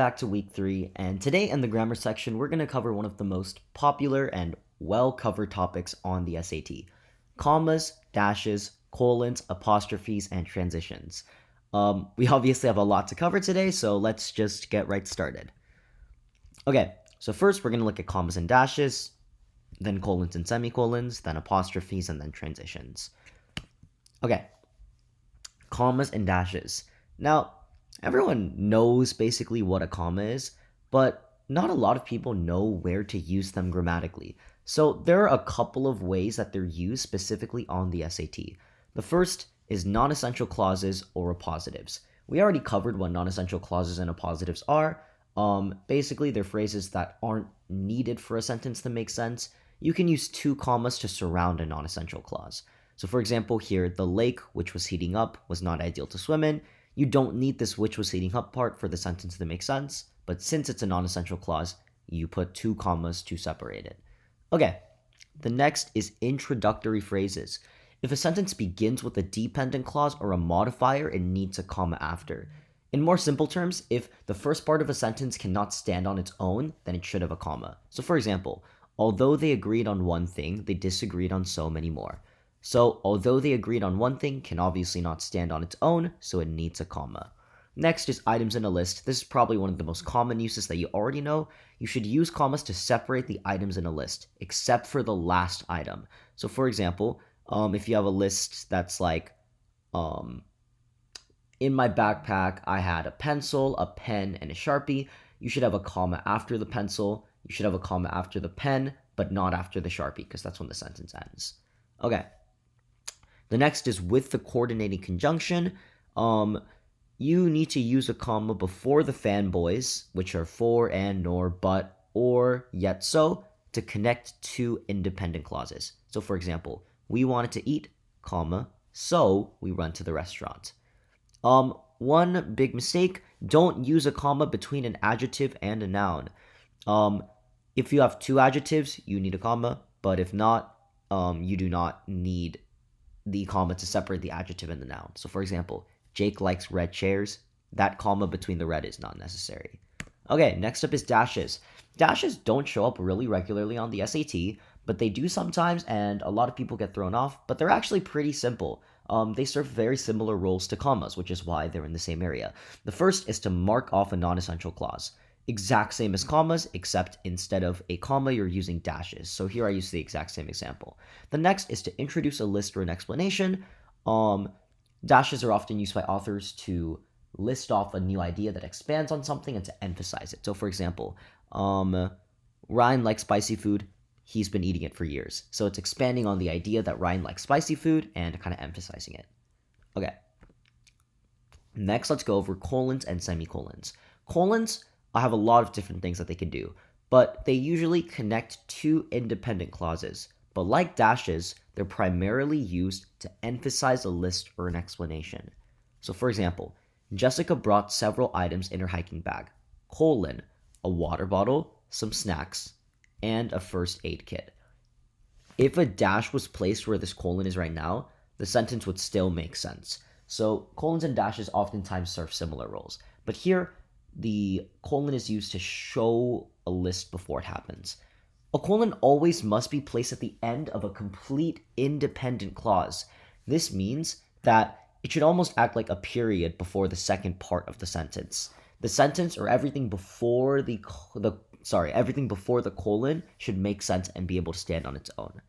Back to week 3, and today in the grammar section, we're going to cover one of the most popular and well-covered topics on the SAT: commas, dashes, colons, apostrophes, and transitions. We obviously have a lot to cover today, so let's just get right started. Okay, so first we're going to look at commas and dashes, then colons and semicolons, then apostrophes, and then transitions. Okay, commas and dashes. Now, everyone knows basically what a comma is, but not a lot of people know where to use them grammatically. So there are a couple of ways that they're used specifically on the SAT. The first is non-essential clauses or appositives. We already covered what non-essential clauses and appositives are. Basically, they're phrases that aren't needed for a sentence to make sense. You can use two commas to surround a non-essential clause. So for example, here, the lake which was heating up was not ideal to swim in. You don't need this which was heating up part for the sentence to make sense, but since it's a non-essential clause, you put two commas to separate it. Okay, the next is introductory phrases. If a sentence begins with a dependent clause or a modifier, it needs a comma after. In more simple terms, if the first part of a sentence cannot stand on its own, then it should have a comma. So for example, although they agreed on one thing, they disagreed on so many more. So, although they agreed on one thing, can obviously not stand on its own, so it needs a comma. Next is items in a list. This is probably one of the most common uses that you already know. You should use commas to separate the items in a list, except for the last item. So, for example, if you have a list that's like, in my backpack, I had a pencil, a pen, and a Sharpie. You should have a comma after the pencil. You should have a comma after the pen, but not after the Sharpie, because that's when the sentence ends. Okay. The next is with the coordinating conjunction. You need to use a comma before the fanboys, which are for, and, nor, but, or, yet so, to connect two independent clauses. So for example, we wanted to eat, comma, so we run to the restaurant. One big mistake, don't use a comma between an adjective and a noun. If you have two adjectives, you need a comma, but if not, you do not need the comma to separate the adjective and the noun. So for example, Jake likes red chairs. That comma between the red is not necessary. Okay, next up is dashes. Dashes don't show up really regularly on the SAT, but they do sometimes, and a lot of people get thrown off, but they're actually pretty simple. They serve very similar roles to commas, which is why they're in the same area. The first is to mark off a non-essential clause. Exact same as commas, except instead of a comma, you're using dashes. So here I use the exact same example. The next is to introduce a list or an explanation. Dashes are often used by authors to list off a new idea that expands on something and to emphasize it. So for example, Ryan likes spicy food. He's been eating it for years. So it's expanding on the idea that Ryan likes spicy food and kind of emphasizing it. Okay. Next, let's go over colons and semicolons. Colons have a lot of different things that they can do, but they usually connect two independent clauses. But like dashes, they're primarily used to emphasize a list or an explanation. So for example, Jessica brought several items in her hiking bag, colon, a water bottle, some snacks, and a first aid kit. If a dash was placed where this colon is right now, the sentence would still make sense. So colons and dashes oftentimes serve similar roles. But here, the colon is used to show a list before it happens. A colon always must be placed at the end of a complete independent clause. This means that it should almost act like a period before the second part of the sentence. The sentence or everything before everything before the colon should make sense and be able to stand on its own.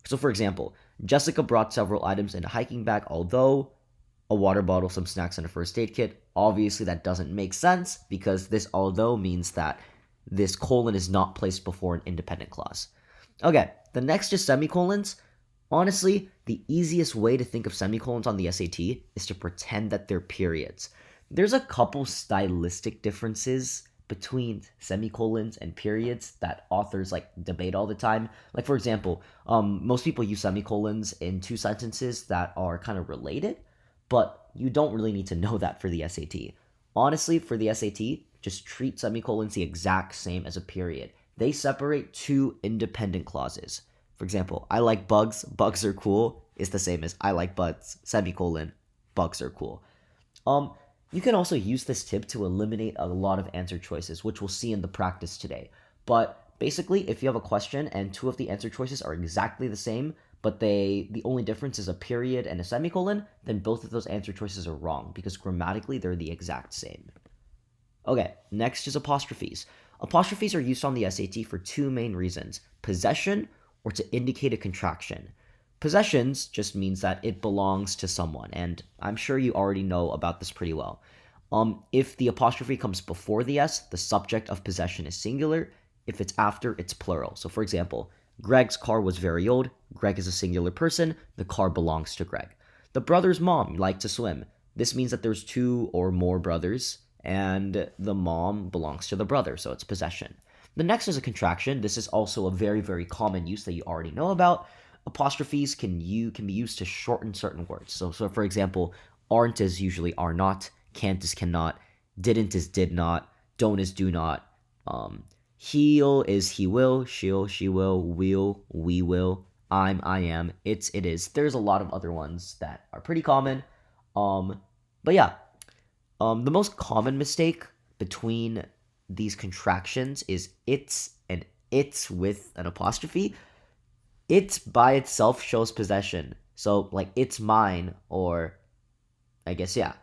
So for example, Jessica brought several items in a hiking bag, although a water bottle, some snacks, and a first aid kit. Obviously, that doesn't make sense because this although means that this colon is not placed before an independent clause. Okay, the next is semicolons. Honestly, the easiest way to think of semicolons on the SAT is to pretend that they're periods. There's a couple stylistic differences between semicolons and periods that authors debate all the time. Like for example, most people use semicolons in two sentences that are kind of related, but you don't really need to know that for the SAT. Honestly, for the SAT, just treat semicolons the exact same as a period. They separate two independent clauses. For example, I like bugs, bugs are cool, is the same as I like bugs, semicolon, bugs are cool. You can also use this tip to eliminate a lot of answer choices, which we'll see in the practice today. But basically, if you have a question and two of the answer choices are exactly the same, but the only difference is a period and a semicolon, then both of those answer choices are wrong because grammatically they're the exact same. Okay, next is apostrophes. Apostrophes are used on the SAT for two main reasons: possession or to indicate a contraction. Possessions just means that it belongs to someone, and I'm sure you already know about this pretty well. If the apostrophe comes before the S, the subject of possession is singular. If it's after, it's plural. So, for example, Greg's car was very old. Greg is a singular person. The car belongs to Greg. The brother's mom liked to swim. This means that there's two or more brothers, and the mom belongs to the brother, so it's possession. The next is a contraction. This is also a very, very common use that you already know about. Apostrophes can be used to shorten certain words. So for example, aren't is usually are not, can't is cannot, didn't is did not, don't is do not, he'll is he will, she'll she will, we will, I am, it's it is. There's a lot of other ones that are pretty common. But yeah, the most common mistake between these contractions is it's and it's with an apostrophe. It's by itself shows possession. So like it's mine, or I guess yeah,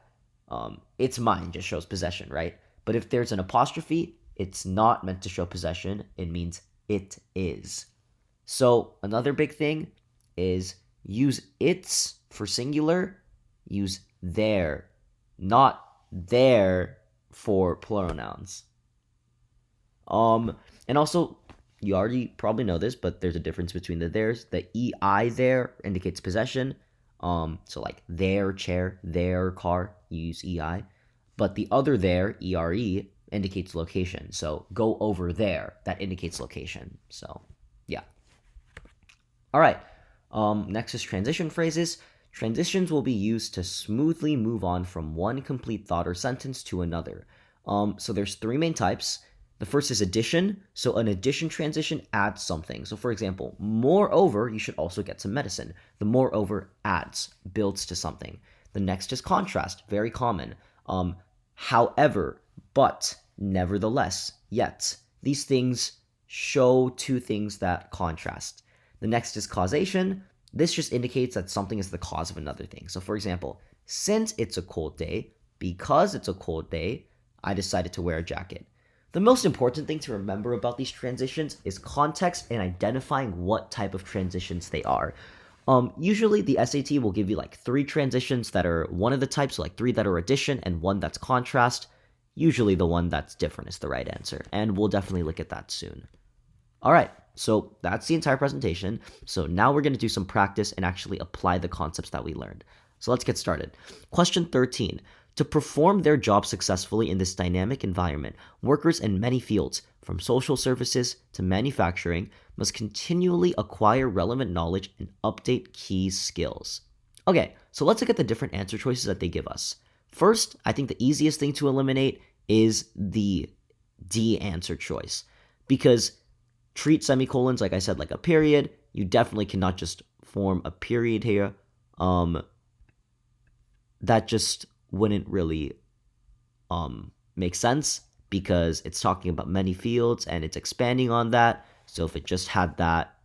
it's mine just shows possession, right? But if there's an apostrophe, it's not meant to show possession. It means it is. So another big thing is use its for singular, use their, not their for plural nouns. And also, you already probably know this, but there's a difference between the theirs. The EI there indicates possession. So like their chair, their car, you use EI. But the other there, ERE, indicates location. So go over there, that indicates location. So yeah. All right. Next is transition phrases. Transitions will be used to smoothly move on from one complete thought or sentence to another. So there's three main types. The first is addition. So an addition transition adds something. So for example, moreover, you should also get some medicine. The moreover adds, builds to something. The next is contrast, very common. However, but, nevertheless, yet. These things show two things that contrast. The next is causation. This just indicates that something is the cause of another thing. So for example, since it's a cold day, because it's a cold day, I decided to wear a jacket. The most important thing to remember about these transitions is context and identifying what type of transitions they are. Usually the SAT will give you like three transitions that are one of the types, so like three that are addition and one that's contrast. Usually the one that's different is the right answer, and we'll definitely look at that soon. All right, so that's the entire presentation. So now we're going to do some practice and actually apply the concepts that we learned. So let's get started. Question 13. To perform their job successfully in this dynamic environment, workers in many fields, from social services to manufacturing, must continually acquire relevant knowledge and update key skills. Okay, so let's look at the different answer choices that they give us. First, I think the easiest thing to eliminate is the D answer choice, because treat semicolons, like I said, like a period. You definitely cannot just form a period here. That just wouldn't really make sense because it's talking about many fields and it's expanding on that. So if it just had that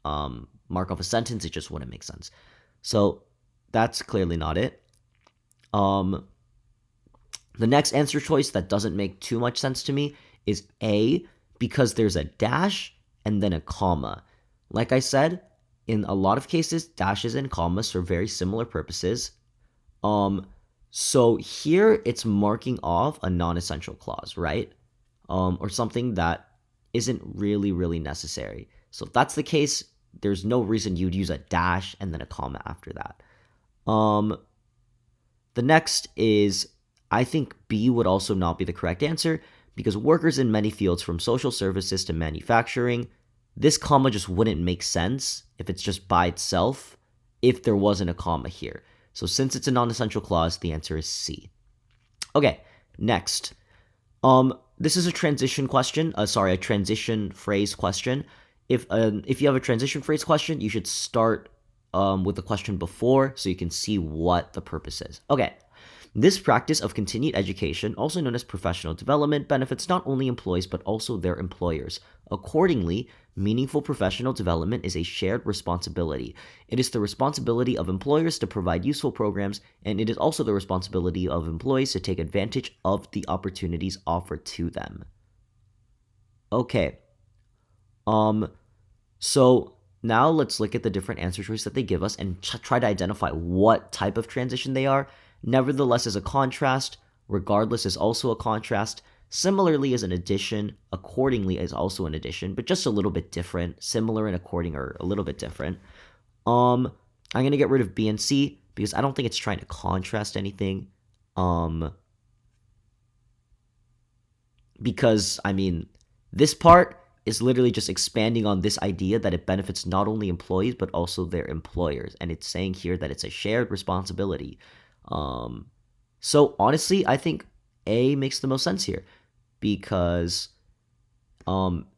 mark off a sentence, it just wouldn't make sense. So that's clearly not it. The next answer choice that doesn't make too much sense to me is A, because there's a dash and then a comma. Like I said, in a lot of cases, dashes and commas serve very similar purposes. So here it's marking off a non-essential clause, right? Or something that isn't really necessary. So if that's the case, there's no reason you'd use a dash and then a comma after that. The next is, I think B would also not be the correct answer because workers in many fields from social services to manufacturing, this comma just wouldn't make sense if it's just by itself if there wasn't a comma here. So since it's a non-essential clause, the answer is C. Okay, next. This is a transition question. A transition phrase question. If you have a transition phrase question, you should start with the question before so you can see what the purpose is. Okay, This practice of continued education, also known as professional development, benefits not only employees but also their employers. Accordingly, meaningful professional development is a shared responsibility. It is the responsibility of employers to provide useful programs, and it is also the responsibility of employees to take advantage of the opportunities offered to them. Okay. So now let's look at the different answer choices that they give us and try to identify what type of transition they are. Nevertheless is a contrast. Regardless is also a contrast. Similarly is an addition. Accordingly is also an addition, but just a little bit different. Similar and according are a little bit different. I'm gonna get rid of B and C because I don't think it's trying to contrast anything. Because I mean, this part is literally just expanding on this idea that it benefits not only employees but also their employers, and it's saying here that it's a shared responsibility. So honestly, I think A makes the most sense here because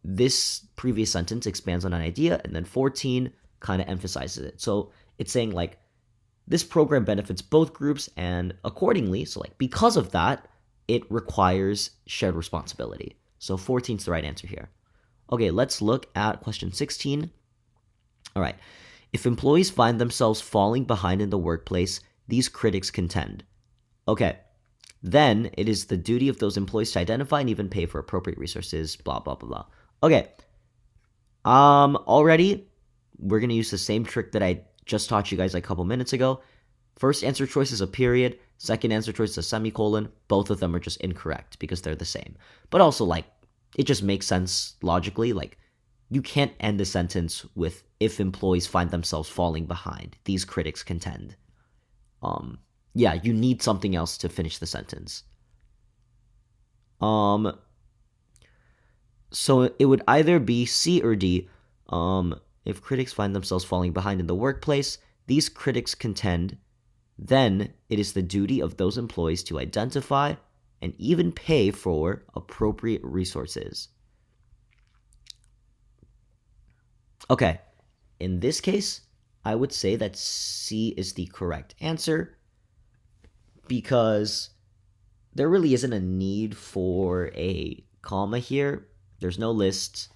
this previous sentence expands on an idea, and then 14 kind of emphasizes it. So it's saying like this program benefits both groups, and accordingly, so like because of that, it requires shared responsibility. So 14 is the right answer here. Okay, let's look at question 16. All right. If employees find themselves falling behind in the workplace, these critics contend. Okay. Then it is the duty of those employees to identify and even pay for appropriate resources, blah, blah, blah, blah. Okay. Already, we're going to use the same trick that I just taught you guys like a couple minutes ago. First answer choice is a period. Second answer choice is a semicolon. Both of them are just incorrect because they're the same. But also, like, it just makes sense logically. Like, you can't end the sentence with if employees find themselves falling behind. These critics contend. Yeah, you need something else to finish the sentence. So it would either be C or D. If critics find themselves falling behind in the workplace, these critics contend, then it is the duty of those employees to identify and even pay for appropriate resources. Okay, in this case, I would say that C is the correct answer because there really isn't a need for a comma here. There's no list.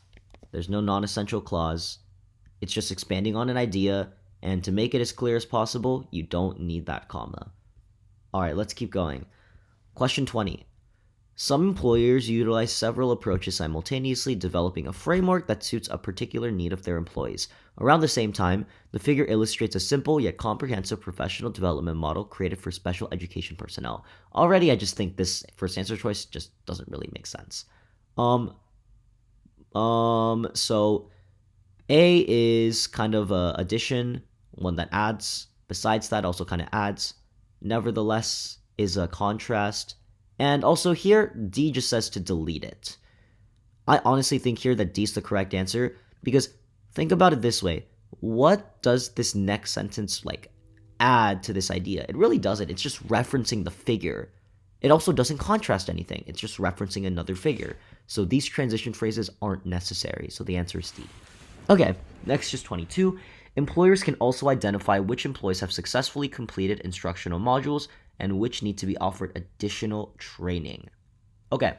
There's no non-essential clause. It's just expanding on an idea, and to make it as clear as possible, you don't need that comma. All right, let's keep going. Question 20. Some employers utilize several approaches simultaneously, developing a framework that suits a particular need of their employees. Around the same time, the figure illustrates a simple yet comprehensive professional development model created for special education personnel. Already, I just think this first answer choice just doesn't really make sense. So A is kind of a addition, one that adds. Besides that, also kind of adds. Nevertheless is a contrast. And also here, D just says to delete it. I honestly think here that D is the correct answer because think about it this way. What does this next sentence like add to this idea? It really doesn't. It's just referencing the figure. It also doesn't contrast anything. It's just referencing another figure. So these transition phrases aren't necessary. So the answer is D. Okay, next is 22. Employers can also identify which employees have successfully completed instructional modules and which need to be offered additional training. Okay.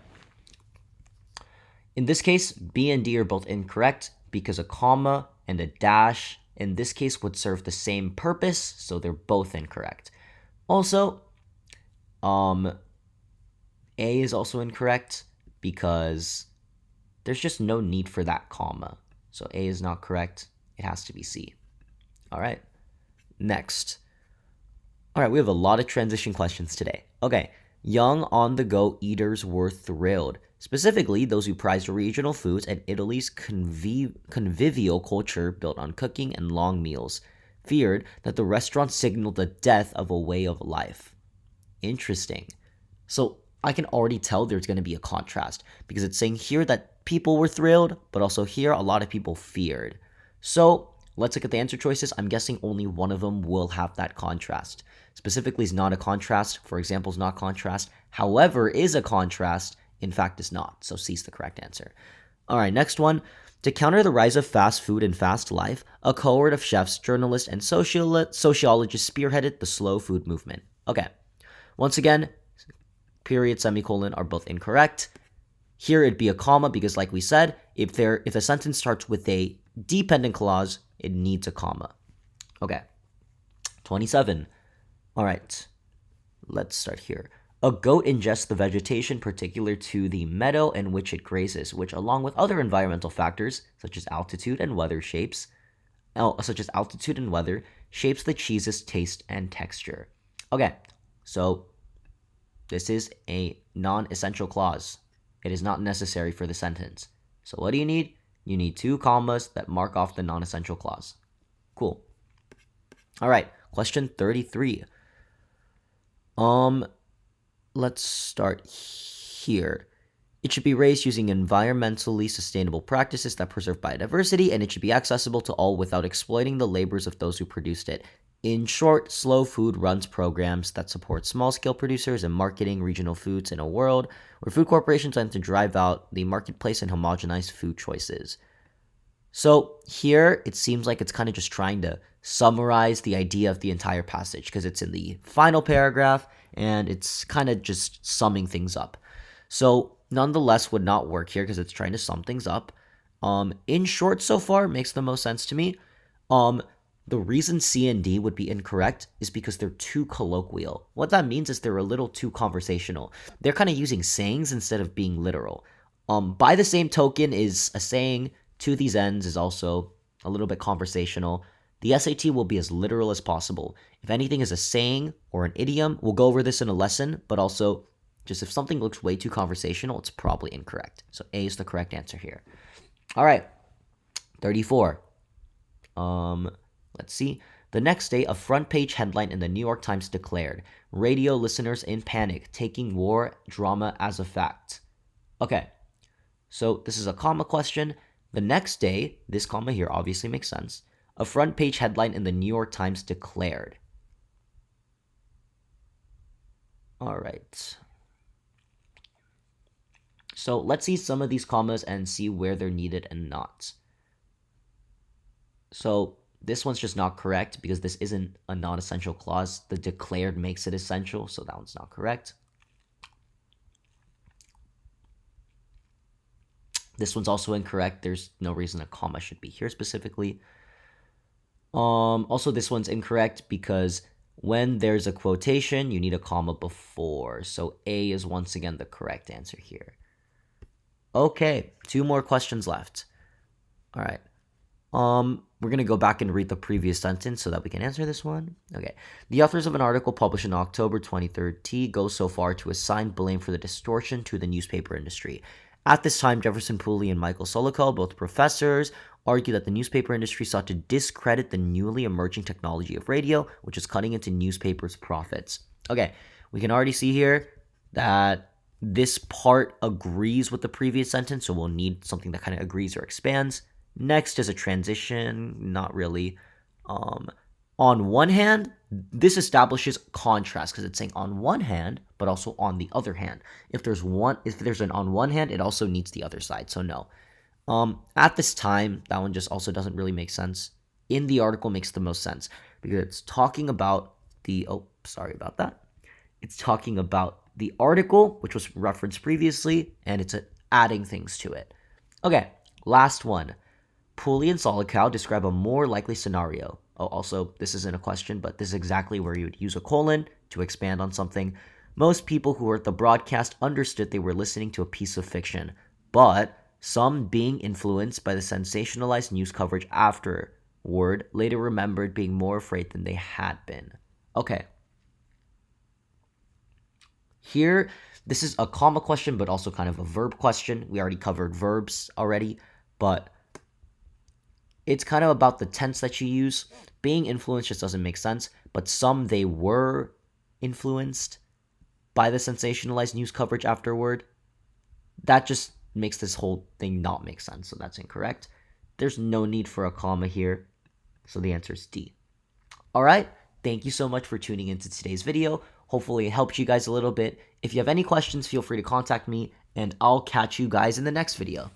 In this case, B and D are both incorrect because a comma and a dash in this case would serve the same purpose, so they're both incorrect. Also, A is also incorrect because there's just no need for that comma. So A is not correct. It has to be C. All right. Next. All right, we have a lot of transition questions today. Okay. Young on-the-go eaters were thrilled, specifically those who prized regional foods and Italy's convivial culture built on cooking and long meals, feared that the restaurant signaled the death of a way of life. Interesting. So I can already tell there's going to be a contrast because it's saying here that people were thrilled, but also here a lot of people feared. So let's look at the answer choices. I'm guessing only one of them will have that contrast. Specifically is not a contrast. For example, is not contrast. However, is a contrast. In fact, is not. So C is the correct answer. All right, next one. To counter the rise of fast food and fast life, a cohort of chefs, journalists, and sociologists spearheaded the slow food movement. Okay. Once again, period, semicolon are both incorrect. Here it'd be a comma because, like we said, if a sentence starts with a dependent clause, it needs a comma. Okay. 27. All right. Let's start here. A goat ingests the vegetation particular to the meadow in which it grazes, which, along with other environmental factors such as altitude and weather, shapes the cheese's taste and texture. Okay, so this is a non-essential clause. It is not necessary for the sentence. So what do you need? You need 2 commas that mark off the non-essential clause. Cool. All right, question 33. Let's start here. It should be raised using environmentally sustainable practices that preserve biodiversity, and it should be accessible to all without exploiting the labors of those who produced it. In short, Slow Food runs programs that support small-scale producers and marketing regional foods in a world where food corporations tend to drive out the marketplace and homogenize food choices. So here, it seems like it's kind of just trying to summarize the idea of the entire passage because it's in the final paragraph and it's kind of just summing things up. So nonetheless would not work here because it's trying to sum things up. In short, so far, makes the most sense to me. The reason C and D would be incorrect is because they're too colloquial. What that means is they're a little too conversational. They're kind of using sayings instead of being literal. By the same token is a saying to these ends is also a little bit conversational. The SAT will be as literal as possible. If anything is a saying or an idiom, we'll go over this in a lesson, but also just if something looks way too conversational, it's probably incorrect. So A is the correct answer here. All right, 34. Let's see. The next day, a front page headline in the New York Times declared, "Radio listeners in panic, taking war drama as a fact." Okay, so this is a comma question. The next day, this comma here obviously makes sense. A front page headline in the New York Times declared. All right. So let's see some of these commas and see where they're needed and not. So this one's just not correct because this isn't a non-essential clause. The declared makes it essential, so that one's not correct. This one's also incorrect. There's no reason a comma should be here specifically. Also, this one's incorrect because when there's a quotation, you need a comma before. So A is once again the correct answer here. Okay, 2 more questions left. All right. We're going to go back and read the previous sentence so that we can answer this one. Okay. The authors of an article published in October 2013 go so far to assign blame for the distortion to the newspaper industry. At this time, Jefferson Pooley and Michael Soloco, both professors, argue that the newspaper industry sought to discredit the newly emerging technology of radio, which is cutting into newspapers' profits. Okay, we can already see here that this part agrees with the previous sentence, so we'll need something that kind of agrees or expands. Next is a transition, not really. On one hand, this establishes contrast because it's saying on one hand, but also on the other hand. If there's an on one hand, it also needs the other side, so no. At this time, that one just also doesn't really make sense. In the article makes the most sense because it's talking about It's talking about the article, which was referenced previously, and it's adding things to it. Okay, last one. Pooley and Solocow describe a more likely scenario. Oh, also, this isn't a question, but this is exactly where you would use a colon to expand on something. Most people who heard the broadcast understood they were listening to a piece of fiction, but some, being influenced by the sensationalized news coverage afterward, later remembered being more afraid than they had been. Okay. Here, this is a comma question, but also kind of a verb question. We already covered verbs already, but it's kind of about the tense that you use. Being influenced just doesn't make sense, but they were influenced by the sensationalized news coverage afterward. That just makes this whole thing not make sense, so that's incorrect. There's no need for a comma here, so the answer is D. All right, thank you so much for tuning into today's video. Hopefully it helped you guys a little bit. If you have any questions, feel free to contact me, and I'll catch you guys in the next video.